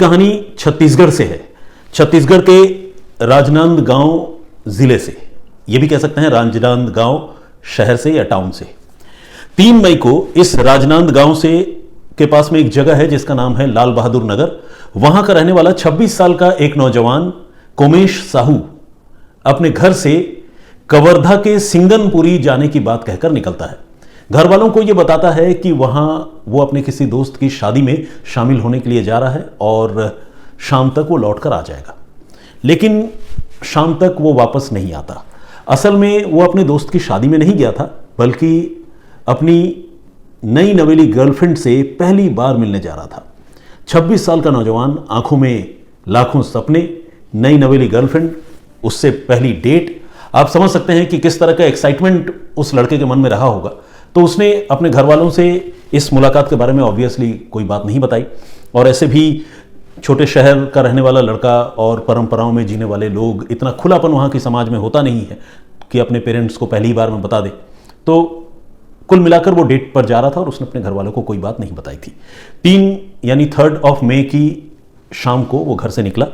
कहानी छत्तीसगढ़ से है। छत्तीसगढ़ के राजनांदगांव जिले से, यह भी कह सकते हैं राजनांदगांव शहर से या टाउन से। 3 मई को इस राजनांदगांव से के पास में एक जगह है जिसका नाम है लाल बहादुर नगर। वहां का रहने वाला 26 साल का एक नौजवान कोमेश साहू अपने घर से कवर्धा के सिंगनपुरी जाने की बात कहकर निकलता है। घर वालों को यह बताता है कि वहां वो अपने किसी दोस्त की शादी में शामिल होने के लिए जा रहा है और शाम तक वो लौटकर आ जाएगा। लेकिन शाम तक वो वापस नहीं आता। असल में वो अपने दोस्त की शादी में नहीं गया था, बल्कि अपनी नई नवेली गर्लफ्रेंड से पहली बार मिलने जा रहा था। 26 साल का नौजवान, आंखों में लाखों सपने, नई नवेली गर्लफ्रेंड, उससे पहली डेट। आप समझ सकते हैं कि किस तरह का एक्साइटमेंट उस लड़के के मन में रहा होगा। तो उसने अपने घर वालों से इस मुलाकात के बारे में ऑब्वियसली कोई बात नहीं बताई। और ऐसे भी छोटे शहर का रहने वाला लड़का और परंपराओं में जीने वाले लोग, इतना खुलापन वहाँ की समाज में होता नहीं है कि अपने पेरेंट्स को पहली बार में बता दे। तो कुल मिलाकर वो डेट पर जा रहा था और उसने अपने घर वालों को कोई बात नहीं बताई थी। 3 मई की शाम को वो घर से निकला,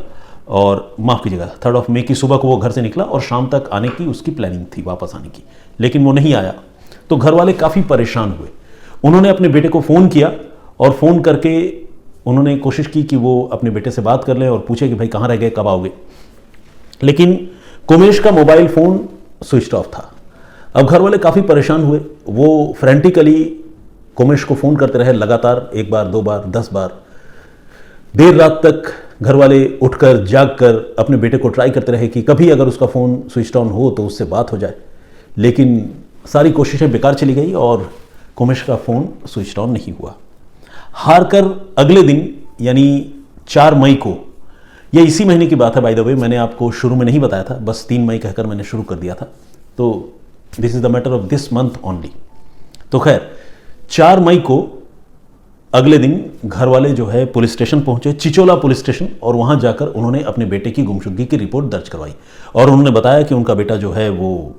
और माफ़ कीजिएगा 3 मई की सुबह को वो घर से निकला और शाम तक आने की उसकी प्लानिंग थी, वापस आने की। लेकिन वो नहीं आया तो घर वाले काफ़ी परेशान हुए। उन्होंने अपने बेटे को फ़ोन किया और फ़ोन करके उन्होंने कोशिश की कि वो अपने बेटे से बात कर लें और पूछे कि भाई कहाँ रह गए, कब आओगे। लेकिन कोमेश का मोबाइल फ़ोन स्विच ऑफ था। अब घर वाले काफ़ी परेशान हुए। वो फ्रेंटिकली कोमेश को फ़ोन करते रहे लगातार, 1 बार 2 बार 10 बार। देर रात तक घर वाले उठकर जागकर अपने बेटे को ट्राई करते रहे कि कभी अगर उसका फ़ोन स्विच ऑन हो तो उससे बात हो जाए। लेकिन सारी कोशिशें बेकार चली गई और कोमेश का फ़ोन स्विच ऑन नहीं हुआ। हार कर अगले दिन यानी 4 मई को, यह इसी महीने की बात है बाय द वे, मैंने आपको शुरू में नहीं बताया था, बस 3 मई कहकर मैंने शुरू कर दिया था। तो this is the matter of this month only. तो खैर 4 मई को अगले दिन घर वाले जो है पुलिस स्टेशन पहुंचे, चिचोला पुलिस स्टेशन, और वहां जाकर उन्होंने अपने बेटे की गुमशुदगी की रिपोर्ट दर्ज करवाई। और उन्होंने बताया कि उनका बेटा जो है वो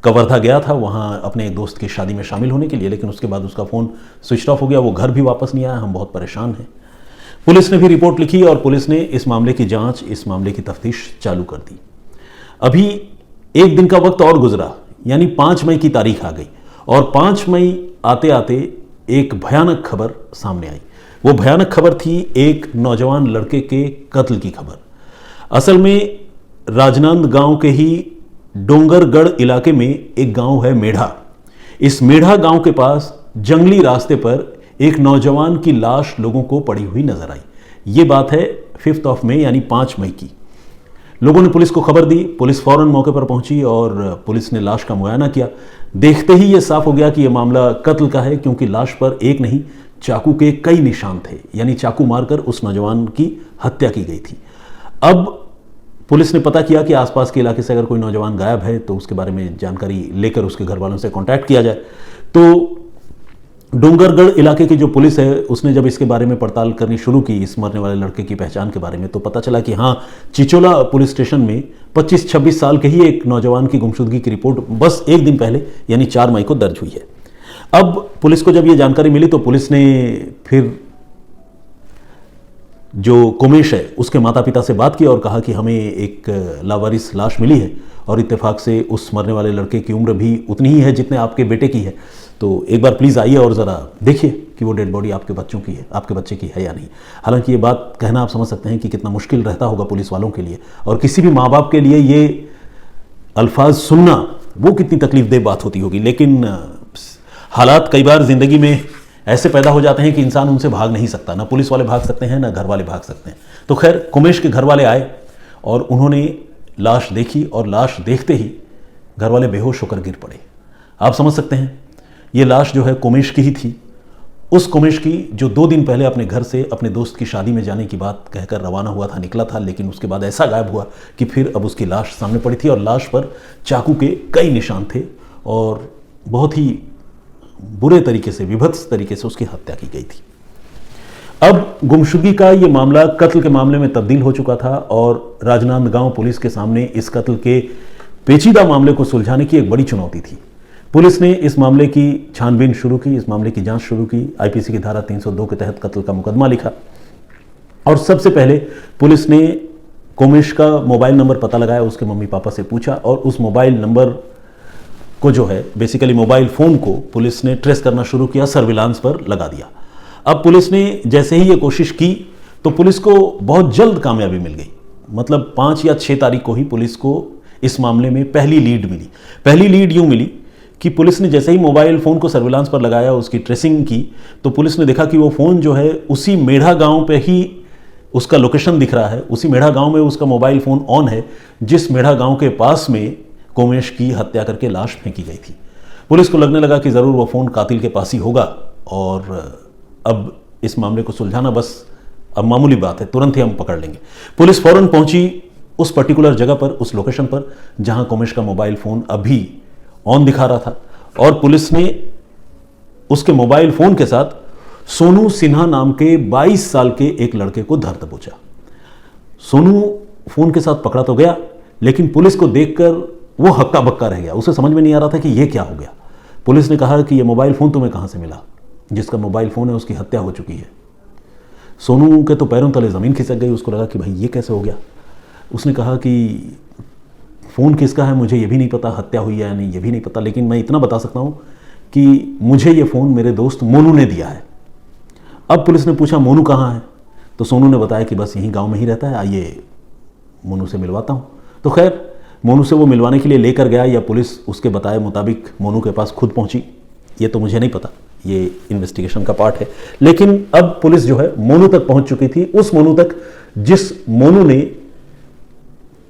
कवर्धा गया था वहां अपने एक दोस्त की शादी में शामिल होने के लिए, लेकिन उसके बाद उसका फ़ोन स्विच ऑफ हो गया, वो घर भी वापस नहीं आया, हम बहुत परेशान हैं। पुलिस ने भी रिपोर्ट लिखी और पुलिस ने इस मामले की जांच, इस मामले की तफ्तीश चालू कर दी। अभी एक दिन का वक्त और गुजरा, यानी 5 मई की तारीख आ गई, और 5 मई आते आते एक भयानक खबर सामने आई। वो भयानक खबर थी एक नौजवान लड़के के कत्ल की खबर। असल में राजनांदगांव के ही डोंगरगढ़ इलाके में एक गांव है मेढ़ा। इस मेढ़ा गांव के पास जंगली रास्ते पर एक नौजवान की लाश लोगों को पड़ी हुई नजर आई। ये बात है 5 मई यानी 5 मई की। लोगों ने पुलिस को खबर दी, पुलिस फौरन मौके पर पहुंची और पुलिस ने लाश का मुआयना किया। देखते ही यह साफ हो गया कि यह मामला कत्ल का है, क्योंकि लाश पर एक नहीं चाकू के कई निशान थे, यानी चाकू मारकर उस नौजवान की हत्या की गई थी। अब पुलिस ने पता किया कि आसपास के इलाके से अगर कोई नौजवान गायब है तो उसके बारे में जानकारी लेकर उसके घर वालों से कांटेक्ट किया जाए। तो डोंगरगढ़ इलाके की जो पुलिस है उसने जब इसके बारे में पड़ताल करनी शुरू की, इस मरने वाले लड़के की पहचान के बारे में, तो पता चला कि हाँ, चिचोला पुलिस स्टेशन में 25-26 साल के ही एक नौजवान की गुमशुदगी की रिपोर्ट बस एक दिन पहले यानी 4 मई को दर्ज हुई है। अब पुलिस को जब ये जानकारी मिली तो पुलिस ने फिर जो कोमेश है उसके माता पिता से बात की और कहा कि हमें एक लावारिस लाश मिली है और इत्तेफाक से उस मरने वाले लड़के की उम्र भी उतनी ही है जितने आपके बेटे की है, तो एक बार प्लीज़ आइए और ज़रा देखिए कि वो डेड बॉडी आपके बच्चों की है, आपके बच्चे की है या नहीं। हालांकि ये बात कहना आप समझ सकते हैं कि कितना मुश्किल रहता होगा पुलिस वालों के लिए, और किसी भी माँ बाप के लिए ये अल्फाज सुनना वो कितनी तकलीफदेह बात होती होगी। लेकिन हालात कई बार ज़िंदगी में ऐसे पैदा हो जाते हैं कि इंसान उनसे भाग नहीं सकता, ना पुलिस वाले भाग सकते हैं ना घर वाले भाग सकते हैं। तो खैर कोमेश के घर वाले आए और उन्होंने लाश देखी, और लाश देखते ही घर वाले बेहोश होकर गिर पड़े। आप समझ सकते हैं ये लाश जो है कोमेश की ही थी, उस कोमेश की जो 2 दिन पहले अपने घर से अपने दोस्त की शादी में जाने की बात कहकर रवाना हुआ था, निकला था, लेकिन उसके बाद ऐसा गायब हुआ कि फिर अब उसकी लाश सामने पड़ी थी और लाश पर चाकू के कई निशान थे और बहुत ही बुरे तरीके से, विभत्स तरीके से उसकी हत्या की गई थी। अब गुमशुदगी का ये मामला कत्ल के मामले में तब्दील हो चुका था और राजनांदगांव पुलिस के सामने इस कत्ल के पेचीदा मामले को सुलझाने की एक बड़ी चुनौती थी। पुलिस ने इस मामले की छानबीन शुरू की, इस मामले की जांच शुरू की, आईपीसी की धारा 302 के तहत कत्ल का मुकदमा लिखा और सबसे पहले पुलिस ने कोमेश का मोबाइल नंबर पता लगाया, उसके मम्मी पापा से पूछा और उस मोबाइल नंबर को जो है बेसिकली मोबाइल फ़ोन को पुलिस ने ट्रेस करना शुरू किया, सर्विलांस पर लगा दिया। अब पुलिस ने जैसे ही ये कोशिश की तो पुलिस को बहुत जल्द कामयाबी मिल गई। मतलब 5 या 6 तारीख को ही पुलिस को इस मामले में पहली लीड मिली। पहली लीड यूँ मिली कि पुलिस ने जैसे ही मोबाइल फ़ोन को सर्विलांस पर लगाया, उसकी ट्रेसिंग की, तो पुलिस ने देखा कि वो फ़ोन जो है उसी मेढ़ा गांव पे ही उसका लोकेशन दिख रहा है, उसी मेढ़ा गांव में उसका मोबाइल फ़ोन ऑन है जिस मेढ़ा गांव के पास में कोमेश की हत्या करके लाश फेंकी गई थी। पुलिस को लगने लगा कि ज़रूर वो फ़ोन कातिल के पास ही होगा और अब इस मामले को सुलझाना बस अब मामूली बात है, तुरंत ही हम पकड़ लेंगे। पुलिस फौरन पहुंची उस पर्टिकुलर जगह पर, उस लोकेशन पर जहां कोमेश का मोबाइल फ़ोन अभी ऑन दिखा रहा था और पुलिस ने उसके मोबाइल फ़ोन के साथ सोनू सिन्हा नाम के 22 साल के एक लड़के को धर दबोचा। सोनू फ़ोन के साथ पकड़ा तो गया, लेकिन पुलिस को देखकर वो हक्का बक्का रह गया। उसे समझ में नहीं आ रहा था कि ये क्या हो गया। पुलिस ने कहा कि ये मोबाइल फ़ोन तुम्हें कहाँ से मिला? जिसका मोबाइल फ़ोन है उसकी हत्या हो चुकी है। सोनू के तो पैरों तले ज़मीन खिसक गई। उसको लगा कि भाई ये कैसे हो गया। उसने कहा कि फ़ोन किसका है मुझे ये भी नहीं पता, हत्या हुई है या नहीं ये भी नहीं पता, लेकिन मैं इतना बता सकता हूँ कि मुझे ये फ़ोन मेरे दोस्त मोनू ने दिया है। अब पुलिस ने पूछा मोनू कहाँ है? तो सोनू ने बताया कि बस यहीं गांव में ही रहता है, आइए मोनू से मिलवाता हूँ। तो खैर मोनू से वो मिलवाने के लिए लेकर गया या पुलिस उसके बताए मुताबिक मोनू के पास खुद पहुँची, ये तो मुझे नहीं पता, ये इन्वेस्टिगेशन का पार्ट है। लेकिन अब पुलिस जो है मोनू तक पहुँच चुकी थी, उस मोनू तक जिस मोनू ने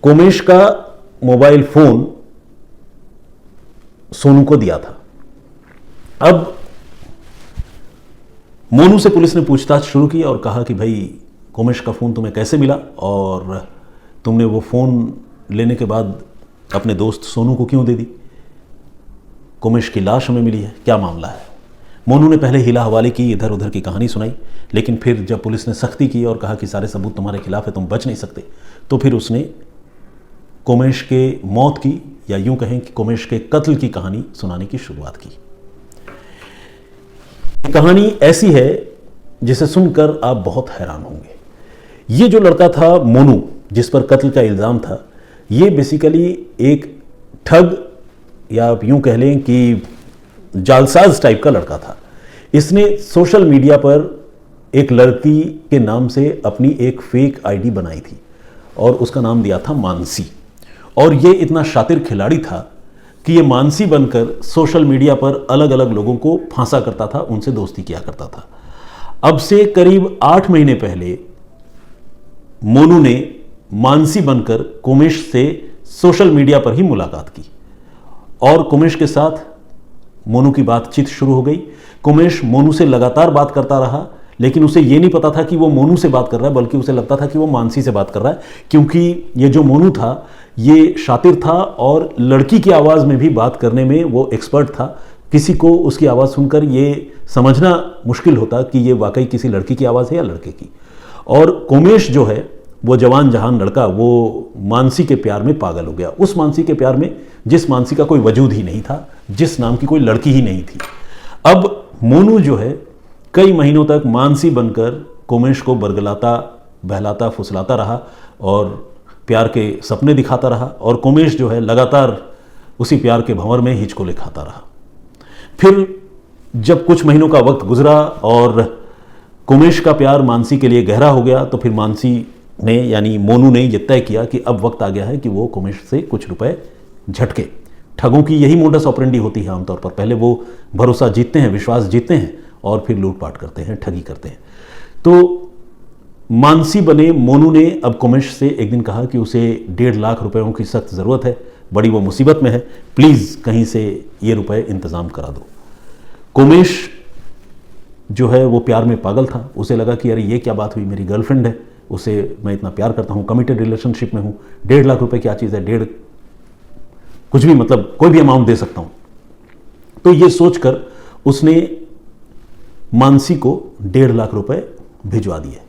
कोमेश का मोबाइल फ़ोन सोनू को दिया था। अब मोनू से पुलिस ने पूछताछ शुरू की और कहा कि भाई कोमेश का फ़ोन तुम्हें कैसे मिला और तुमने वो फ़ोन लेने के बाद अपने दोस्त सोनू को क्यों दे दी? कोमेश की लाश हमें मिली है, क्या मामला है? मोनू ने पहले हिला हवाले की, इधर उधर की कहानी सुनाई, लेकिन फिर जब पुलिस ने सख्ती की और कहा कि सारे सबूत तुम्हारे खिलाफ है, तुम बच नहीं सकते, तो फिर उसने कोमेश के मौत की या यूं कहें कि कोमेश के कत्ल की कहानी सुनाने की शुरुआत की। कहानी ऐसी है जिसे सुनकर आप बहुत हैरान होंगे। ये जो लड़का था मोनू, जिस पर कत्ल का इल्ज़ाम था, ये बेसिकली एक ठग या आप यूं कह लें कि जालसाज टाइप का लड़का था। इसने सोशल मीडिया पर एक लड़की के नाम से अपनी एक फेक आईडी बनाई थी और उसका नाम दिया था मानसी। और ये इतना शातिर खिलाड़ी था कि ये मानसी बनकर सोशल मीडिया पर अलग अलग लोगों को फांसा करता था, उनसे दोस्ती किया करता था। अब से करीब 8 महीने पहले मोनू ने मानसी बनकर कोमेश से सोशल मीडिया पर ही मुलाकात की और कोमेश के साथ मोनू की बातचीत शुरू हो गई। कोमेश मोनू से लगातार बात करता रहा, लेकिन उसे ये नहीं पता था कि वो मोनू से बात कर रहा है, बल्कि उसे लगता था कि वो मानसी से बात कर रहा है, क्योंकि ये जो मोनू था ये शातिर था और लड़की की आवाज़ में भी बात करने में वो एक्सपर्ट था। किसी को उसकी आवाज़ सुनकर ये समझना मुश्किल होता कि ये वाकई किसी लड़की की आवाज़ है या लड़के की। और कोमेश जो है वो जवान जहान लड़का, वो मानसी के प्यार में पागल हो गया। उस मानसी के प्यार में जिस मानसी का कोई वजूद ही नहीं था, जिस नाम की कोई लड़की ही नहीं थी। अब मोनू जो है कई महीनों तक मानसी बनकर कोमेश को बरगलाता, बहलाता, फुसलाता रहा और प्यार के सपने दिखाता रहा और कोमेश जो है लगातार उसी प्यार के भंवर में हिचकोले खाता रहा। फिर जब कुछ महीनों का वक्त गुजरा और कोमेश का प्यार मानसी के लिए गहरा हो गया, तो फिर मानसी ने यानी मोनू ने यह तय किया कि अब वक्त आ गया है कि वो कोमेश से कुछ रुपए झटके। ठगों की यही मोडस ऑपरेंडी होती है आमतौर पर। पहले वो भरोसा जीतते हैं, विश्वास जीतते हैं और फिर लूटपाट करते हैं, ठगी करते हैं। तो मानसी बने मोनू ने अब कोमेश से एक दिन कहा कि उसे 1.5 लाख रुपयों की सख्त ज़रूरत है, बड़ी वो मुसीबत में है, प्लीज़ कहीं से ये रुपए इंतज़ाम करा दो। कोमेश जो है वो प्यार में पागल था। उसे लगा कि अरे ये क्या बात हुई, मेरी गर्लफ्रेंड है, उसे मैं इतना प्यार करता हूँ, कमिटेड रिलेशनशिप में हूँ, 1.5 लाख रुपए क्या चीज़ है, कुछ भी, मतलब कोई भी अमाउंट दे सकता हूँ। तो ये सोचकर उसने मानसी को 1.5 लाख रुपए भिजवा दिए।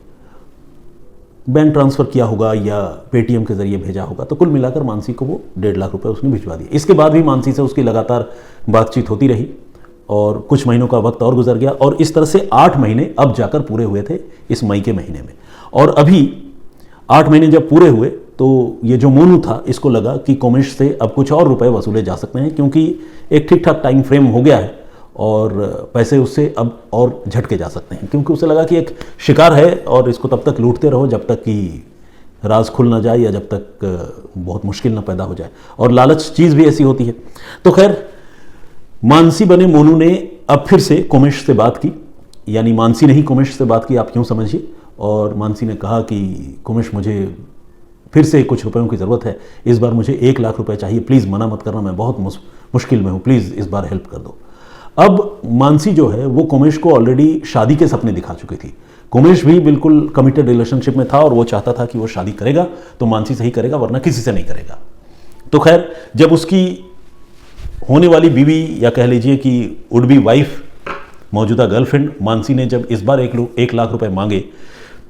बैंक ट्रांसफ़र किया होगा या पेटीएम के ज़रिए भेजा होगा, तो कुल मिलाकर मानसी को वो 1.5 लाख रुपए उसने भिजवा दिए। इसके बाद भी मानसी से उसकी लगातार बातचीत होती रही और कुछ महीनों का वक्त और गुजर गया और इस तरह से 8 महीने अब जाकर पूरे हुए थे इस मई के महीने में। और अभी 8 महीने जब पूरे हुए तो ये जो मोनू था इसको लगा कि कोमेश से अब कुछ और रुपए वसूले जा सकते हैं, क्योंकि एक ठीक ठाक टाइम फ्रेम हो गया है और पैसे उससे अब और झटके जा सकते हैं, क्योंकि उसे लगा कि एक शिकार है और इसको तब तक लूटते रहो जब तक कि राज खुल ना जाए या जब तक बहुत मुश्किल ना पैदा हो जाए, और लालच चीज़ भी ऐसी होती है। तो खैर मानसी बने मोनू ने अब फिर से कोमेश से बात की, यानी मानसी ने ही कोमेश से बात की, आप क्यों समझिए। और मानसी ने कहा कि कोमेश मुझे फिर से कुछ रुपयों की ज़रूरत है, इस बार मुझे 1 लाख रुपए चाहिए, प्लीज़ मना मत करना, मैं बहुत मुश्किल में हूँ, प्लीज़ इस बार हेल्प कर दो। अब मानसी जो है वो कोमेश को ऑलरेडी शादी के सपने दिखा चुकी थी। कोमेश भी बिल्कुल कमिटेड रिलेशनशिप में था और वो चाहता था कि वो शादी करेगा तो मानसी से ही करेगा, वरना किसी से नहीं करेगा। तो खैर जब उसकी होने वाली बीवी या कह लीजिए कि वुड बी वाइफ, मौजूदा गर्लफ्रेंड मानसी ने जब इस बार 1 लाख रुपए मांगे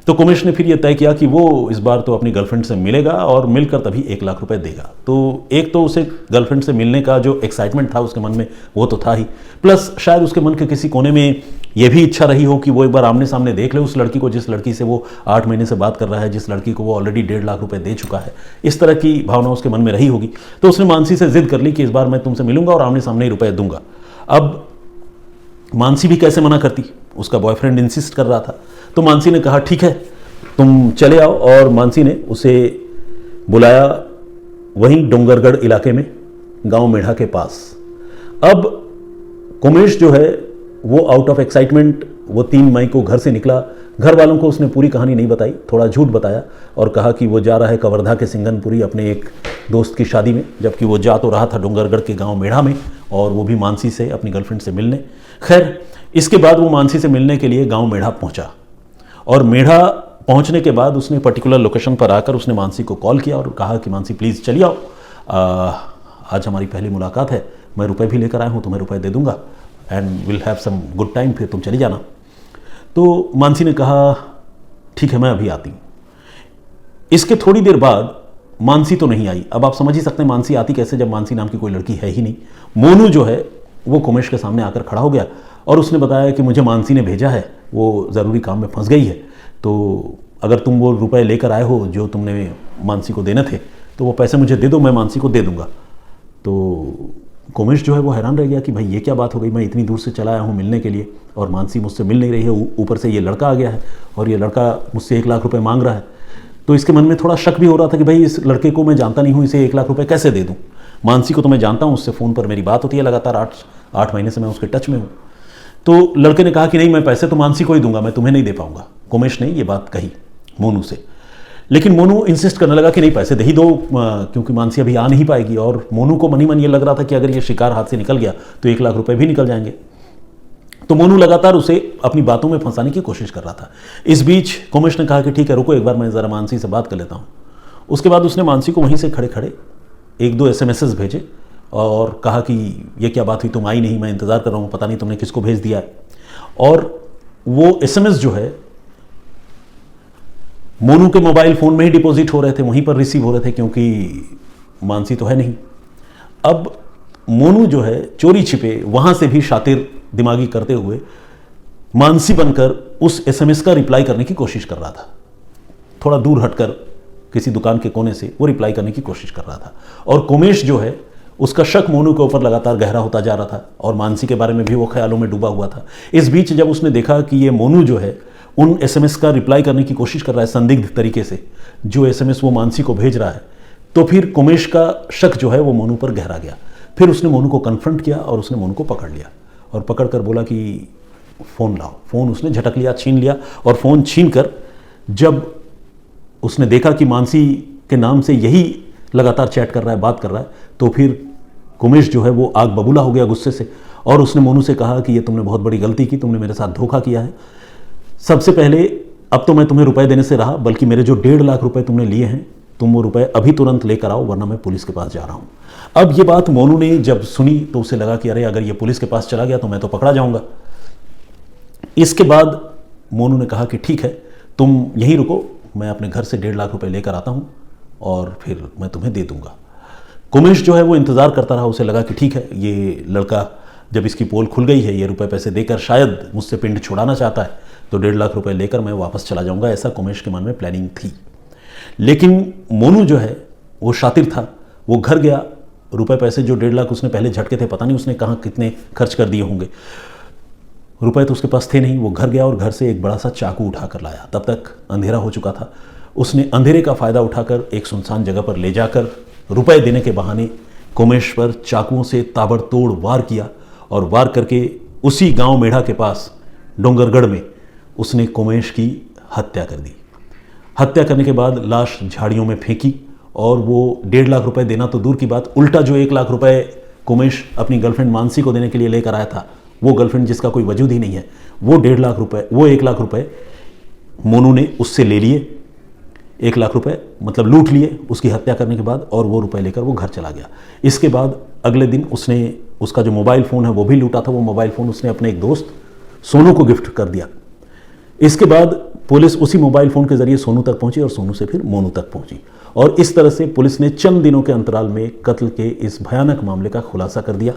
तो कोमेश ने फिर यह तय किया कि वो इस बार तो अपनी गर्लफ्रेंड से मिलेगा और मिलकर तभी 1 लाख रुपए देगा। तो एक तो उसे गर्लफ्रेंड से मिलने का जो एक्साइटमेंट था उसके मन में वो तो था ही, प्लस शायद उसके मन के किसी कोने में यह भी इच्छा रही हो कि वो एक बार आमने सामने देख ले उस लड़की को जिस लड़की से वो 8 महीने से बात कर रहा है, जिस लड़की को वो ऑलरेडी 1.5 लाख रुपए दे चुका है। इस तरह की भावना उसके मन में रही होगी। तो उसने मानसी से जिद कर ली कि इस बार मैं तुमसे मिलूंगा और आमने सामने ही रुपए दूंगा। अब मानसी भी कैसे मना करती, उसका बॉयफ्रेंड इंसिस्ट कर रहा था। तो मानसी ने कहा ठीक है तुम चले आओ, और मानसी ने उसे बुलाया वहीं डोंगरगढ़ इलाके में, गांव मेढ़ा के पास। अब कोमेश जो है वो आउट ऑफ एक्साइटमेंट वो 3 मई को घर से निकला। घर वालों को उसने पूरी कहानी नहीं बताई, थोड़ा झूठ बताया और कहा कि वो जा रहा है कवर्धा के सिंगनपुरी अपने एक दोस्त की शादी में, जबकि वो जा तो रहा था डोंगरगढ़ के गांव मेढ़ा में, और वो भी मानसी से अपनी गर्लफ्रेंड से मिलने। खैर इसके बाद वो मानसी से मिलने के लिए गांव मेढ़ा पहुंचा, और मेढ़ा पहुंचने के बाद उसने पर्टिकुलर लोकेशन पर आकर उसने मानसी को कॉल किया और कहा कि मानसी प्लीज़ चलिए आओ, आज हमारी पहली मुलाकात है, मैं रुपए भी लेकर आया हूँ, तुम्हें रुपए दे दूंगा and will have some good time, फिर तुम चली जाना। तो मानसी ने कहा ठीक है मैं अभी आती हूँ। इसके थोड़ी देर बाद मानसी तो नहीं आई। अब आप समझ ही सकते हैं मानसी आती कैसे जब मानसी नाम की कोई लड़की है ही नहीं। मोनू जो है वो कोमेश के सामने आकर खड़ा हो गया और उसने बताया कि मुझे मानसी ने भेजा है, वो ज़रूरी काम में फंस गई है, तो अगर तुम वो रुपए लेकर आए हो जो तुमने मानसी को देने थे तो वो पैसे मुझे दे दो, मैं मानसी को दे दूंगा। तो कोमेश जो है वो हैरान रह गया कि भाई ये क्या बात हो गई, मैं इतनी दूर से चला आया हूँ मिलने के लिए और मानसी मुझसे मिल नहीं रही है, ऊपर से ये लड़का आ गया है और ये लड़का मुझसे 1 लाख रुपए मांग रहा है। तो इसके मन में थोड़ा शक भी हो रहा था कि भाई इस लड़के को मैं जानता नहीं हूँ, इसे 1 लाख रुपए कैसे दे दूँ। मानसी को तो मैं जानता हूँ, उससे फ़ोन पर मेरी बात होती है लगातार, 8 महीने से मैं उसके टच में हूँ। तो लड़के ने कहा कि नहीं मैं पैसे तो मानसी को ही दूंगा, मैं तुम्हें नहीं दे पाऊंगा। कोमेश ने ये बात कही मोनू से, लेकिन मोनू इंसिस्ट करने लगा कि नहीं पैसे दे ही दो, क्योंकि मानसी अभी आ नहीं पाएगी। और मोनू को मन ही मन ये लग रहा था कि अगर ये शिकार हाथ से निकल गया तो 1 लाख रुपए भी निकल जाएंगे। तो मोनू लगातार उसे अपनी बातों में फंसाने की कोशिश कर रहा था। इस बीच कोमेश ने कहा कि ठीक है रुको, एक बार मैं ज़रा मानसी से बात कर लेता हूँ। उसके बाद उसने मानसी को वहीं से खड़े खड़े 1-2 SMS भेजे और कहा कि ये क्या बात हुई, तुम आई नहीं, मैं इंतज़ार कर रहा हूँ, पता नहीं तुमने किसको भेज दिया है। और वो SMS जो है मोनू के मोबाइल फ़ोन में ही डिपॉजिट हो रहे थे, वहीं पर रिसीव हो रहे थे, क्योंकि मानसी तो है नहीं। अब मोनू जो है चोरी छिपे वहाँ से भी शातिर दिमागी करते हुए मानसी बनकर उस SMS का रिप्लाई करने की कोशिश कर रहा था। थोड़ा दूर हटकर किसी दुकान के कोने से वो रिप्लाई करने की कोशिश कर रहा था। और कोमेश जो है उसका शक मोनू के ऊपर लगातार गहरा होता जा रहा था और मानसी के बारे में भी वो ख्यालों में डूबा हुआ था। इस बीच जब उसने देखा कि ये मोनू जो है उन SMS का रिप्लाई करने की कोशिश कर रहा है संदिग्ध तरीके से, जो SMS वो मानसी को भेज रहा है, तो फिर कोमेश का शक जो है वो मोनू पर गहरा गया। फिर उसने मोनू को कन्फ्रंट किया और उसने मोनू को पकड़ लिया और पकड़ कर बोला कि फ़ोन लाओ। फ़ोन उसने झटक लिया, छीन लिया, और फ़ोन छीन कर जब उसने देखा कि मानसी के नाम से यही लगातार चैट कर रहा है, बात कर रहा है, तो फिर कोमेश जो है वो आग बबूला हो गया गुस्से से और उसने मोनू से कहा कि ये तुमने बहुत बड़ी गलती की, तुमने मेरे साथ धोखा किया है। सबसे पहले अब तो मैं तुम्हें रुपए देने से रहा, बल्कि मेरे जो 1.5 लाख रुपए तुमने लिए हैं तुम वो रुपए अभी तुरंत लेकर आओ, वरना मैं पुलिस के पास जा रहा हूँ। अब ये बात मोनू ने जब सुनी तो उसे लगा कि अरे अगर ये पुलिस के पास चला गया तो मैं तो पकड़ा जाऊँगा। इसके बाद मोनू ने कहा कि ठीक है तुम यहीं रुको, मैं अपने घर से 1.5 लाख रुपए लेकर आता हूँ और फिर मैं तुम्हें दे दूंगा। कोमेश जो है वो इंतज़ार करता रहा, उसे लगा कि ठीक है ये लड़का जब इसकी पोल खुल गई है, ये रुपए पैसे देकर शायद मुझसे पिंड छुड़ाना चाहता है, तो 1.5 लाख रुपए लेकर मैं वापस चला जाऊंगा, ऐसा कोमेश के मन में प्लानिंग थी। लेकिन मोनू जो है वो शातिर था, वो घर गया, रुपए पैसे जो 1.5 लाख उसने पहले झटके थे, पता नहीं उसने कहाँ कितने खर्च कर दिए होंगे, रुपए तो उसके पास थे नहीं। वो घर गया और घर से एक बड़ा सा चाकू उठा कर लाया। तब तक अंधेरा हो चुका था। उसने अंधेरे का फ़ायदा उठाकर एक सुनसान जगह पर ले जाकर रुपए देने के बहाने कोमेश पर चाकुओं से ताबड़तोड़ वार किया और वार करके उसी गांव मेढ़ा के पास डोंगरगढ़ में उसने कोमेश की हत्या कर दी। हत्या करने के बाद लाश झाड़ियों में फेंकी और वो 1.5 लाख रुपए देना तो दूर की बात, उल्टा जो 1 लाख रुपए कोमेश अपनी गर्लफ्रेंड मानसी को देने के लिए लेकर आया था, वो गर्लफ्रेंड जिसका कोई वजूद ही नहीं है, वो 1.5 लाख रुपए, वो 1 लाख रुपए मोनू ने उससे ले लिए। 1 लाख रुपए मतलब लूट लिए उसकी हत्या करने के बाद, और वो रुपए लेकर वो घर चला गया। इसके बाद अगले दिन उसने उसका जो मोबाइल फ़ोन है वो भी लूटा था। वो मोबाइल फ़ोन उसने अपने एक दोस्त सोनू को गिफ्ट कर दिया। इसके बाद पुलिस उसी मोबाइल फ़ोन के ज़रिए सोनू तक पहुंची और सोनू से फिर मोनू तक पहुंची, और इस तरह से पुलिस ने चंद दिनों के अंतराल में कत्ल के इस भयानक मामले का खुलासा कर दिया।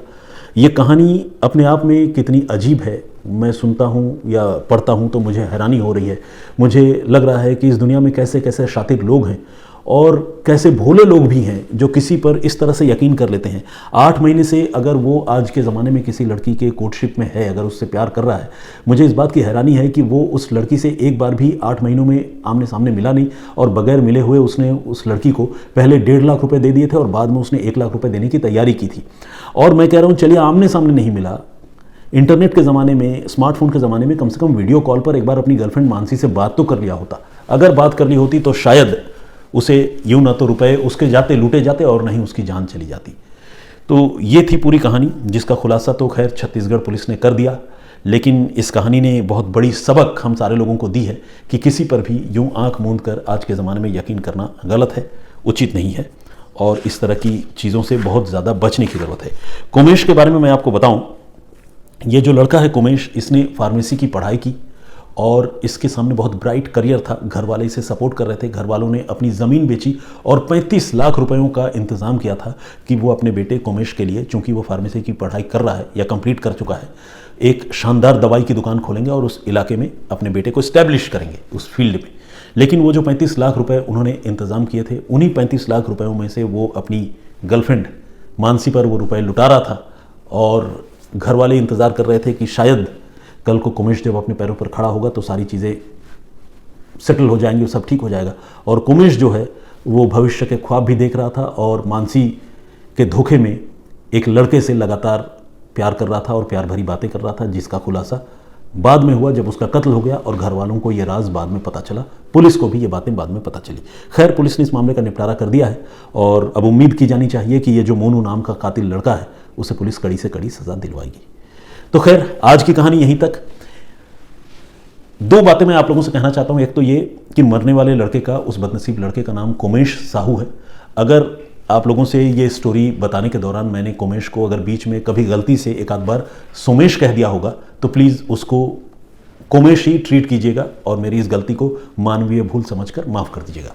ये कहानी अपने आप में कितनी अजीब है, मैं सुनता हूँ या पढ़ता हूँ तो मुझे हैरानी हो रही है। मुझे लग रहा है कि इस दुनिया में कैसे कैसे शातिर लोग हैं और कैसे भोले लोग भी हैं जो किसी पर इस तरह से यकीन कर लेते हैं। 8 महीने से अगर वो आज के ज़माने में किसी लड़की के कोर्टशिप में है, अगर उससे प्यार कर रहा है, मुझे इस बात की हैरानी है कि वो उस लड़की से एक बार भी 8 महीनों में आमने सामने मिला नहीं, और बगैर मिले हुए उसने उस लड़की को पहले 1.5 लाख रुपए दे दिए थे और बाद में उसने 1 लाख रुपए देने की तैयारी की थी। और मैं कह रहा हूँ चलिए आमने सामने नहीं मिला, इंटरनेट के ज़माने में, स्मार्टफोन के ज़माने में कम से कम वीडियो कॉल पर एक बार अपनी गर्लफ्रेंड मानसी से बात तो कर लिया होता। अगर बात कर ली होती तो शायद उसे यूं ना तो रुपए उसके जाते, लूटे जाते, और नहीं उसकी जान चली जाती। तो ये थी पूरी कहानी, जिसका खुलासा तो खैर छत्तीसगढ़ पुलिस ने कर दिया। लेकिन इस कहानी ने बहुत बड़ी सबक हम सारे लोगों को दी है कि किसी पर भी यूं आंख मूंद कर आज के ज़माने में यकीन करना गलत है, उचित नहीं है, और इस तरह की चीज़ों से बहुत ज़्यादा बचने की ज़रूरत है। कोमेश के बारे में मैं आपको बताऊं, ये जो लड़का है कोमेश, इसने फार्मेसी की पढ़ाई की और इसके सामने बहुत ब्राइट करियर था। घर वाले इसे सपोर्ट कर रहे थे। घर वालों ने अपनी ज़मीन बेची और 35 लाख रुपयों का इंतज़ाम किया था कि वो अपने बेटे कोमेश के लिए, चूंकि वो फार्मेसी की पढ़ाई कर रहा है या कंप्लीट कर चुका है, एक शानदार दवाई की दुकान खोलेंगे और उस इलाके में अपने बेटे को इस्टेब्लिश करेंगे उस फील्ड में। लेकिन वो जो 35 लाख रुपये उन्होंने इंतज़ाम किए थे, उन्हीं 35 लाख रुपयों में से वो अपनी गर्लफ्रेंड मानसी पर वो रुपये लुटा रहा था, और घर वाले इंतज़ार कर रहे थे कि शायद कल को कोमेश जब अपने पैरों पर खड़ा होगा तो सारी चीज़ें सेटल हो जाएंगी और सब ठीक हो जाएगा। और कोमेश जो है वो भविष्य के ख्वाब भी देख रहा था और मानसी के धोखे में एक लड़के से लगातार प्यार कर रहा था और प्यार भरी बातें कर रहा था, जिसका खुलासा बाद में हुआ जब उसका कत्ल हो गया और घर वालों को ये राज बाद में पता चला, पुलिस को भी ये बातें बाद में पता चली। खैर, पुलिस ने इस मामले का निपटारा कर दिया है और अब उम्मीद की जानी चाहिए कि ये जो मोनू नाम का कातिल लड़का है उसे पुलिस कड़ी से कड़ी सज़ा दिलवाएगी। तो खैर, आज की कहानी यहीं तक। 2 बातें मैं आप लोगों से कहना चाहता हूं। एक तो ये कि मरने वाले लड़के का, उस बदनसीब लड़के का नाम कोमेश साहू है। अगर आप लोगों से ये स्टोरी बताने के दौरान मैंने कोमेश को अगर बीच में कभी गलती से एक आध बार सोमेश कह दिया होगा तो प्लीज़ उसको कोमेश ही ट्रीट कीजिएगा और मेरी इस गलती को मानवीय भूल समझकर माफ़ कर दीजिएगा।